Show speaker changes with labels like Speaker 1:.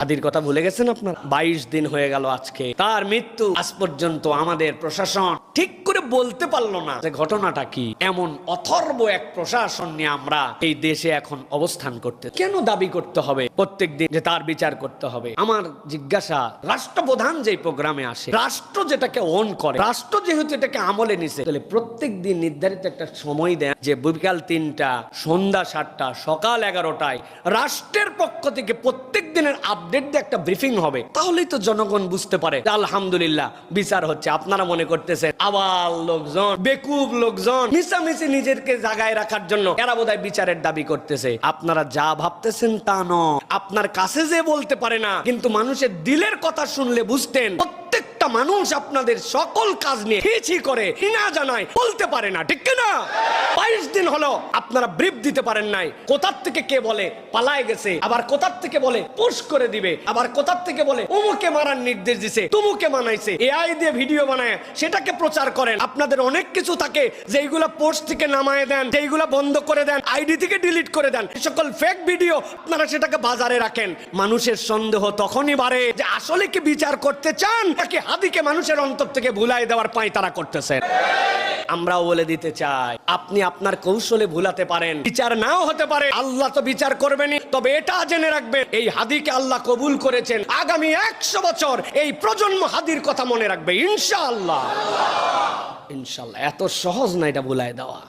Speaker 1: হাদির কথা ভুলে গেছেন আপনারা? 22 দিন হয়ে গেল আজকে তার মৃত্যু। আজ পর্যন্ত আমাদের প্রশাসন ঠিক করে বলতে পারলো না যে ঘটনাটা কি। এমন অথর্ব এক প্রশাসন নিয়ে আমরা এই দেশে এখন অবস্থান করতে কেন দাবি করতে হবে প্রত্যেকদিন যে তার বিচার করতে হবে? আমার জিজ্ঞাসা, রাষ্ট্রপ্রধান যে প্রোগ্রামে আসে, রাষ্ট্র যেটাকে অন করে, রাষ্ট্র যেহেতু এটাকে আমলে নিছে, তাহলে প্রত্যেক দিন নির্ধারিত একটা সময় দেয় যে বিকাল 3টা, সন্ধ্যা 7টা, সকাল 11টায় রাষ্ট্রের পক্ষ থেকে প্রত্যেক দিনের আপডেট দিয়ে একটা ব্রিফিং হবে। তাহলেই তো জনগণ বুঝতে পারে যে আলহামদুলিল্লাহ বিচার হচ্ছে। আপনারা মনে করতেছেন আবার লোকজন, বেকুব লোকজন মিশামিশি নিজেকে জায়গায় রাখার জন্য এরা বোধহয় বিচারের দাবি করতেছে। আপনারা যা ভাবতেছেন তা নয়। আপনার কাছে যে বলতে পারে না, কিন্তু মানুষের দিলের কথা শুনলে বুঝতেন প্রত্যেকটা মানুষ আপনাদের সকল কাজ নিয়ে ছি করে, না জানায়, বলতে পারে না, ঠিক না? 22 দিন হলো আপনারা ব্রিফ দিতে পারেন নাই। কোথার থেকে কে বলে পালায় গেছে, আবার কোথার থেকে বলে পুশ করে দিবে, আবার কোথার থেকে বলে অমুকে মারার নির্দেশ দিছে, তুমুকে মানাইছে, এআই দিয়ে ভিডিও বানায় সেটাকে প্রচার করেন। আপনাদের অনেক কিছু থাকে যেইগুলা পোস্ট থেকে নামায় দেন, যেইগুলা বন্ধ করে দেন, আইডি থেকে ডিলিট করে দেন, সকল ফেক ভিডিও আপনারা সেটাকে বাজারে রাখেন। মানুষের সন্দেহ তখনই বাড়ে যে আসলে কি বিচার করতে চান নাকি হাদিকে মানুষের অন্তর থেকে ভুলাই দেওয়ার পায়তারা করতেছেন। আমরাও বলে দিতে চাই, আপনি আপনার কৌশলে ভুলাতে পারেন, বিচার নাও হতে পারে, আল্লাহ তো বিচার করবেনই। তবে এটা জেনে রাখবেন, এই হাদিকে আল্লাহ কবুল করেছেন। আগামী 100 বছর এই প্রজন্ম হাদির কথা মনে রাখবে ইনশাআল্লাহ। ইনশাআল্লাহ। এত সহজ না এটা ভুলাই দেওয়া।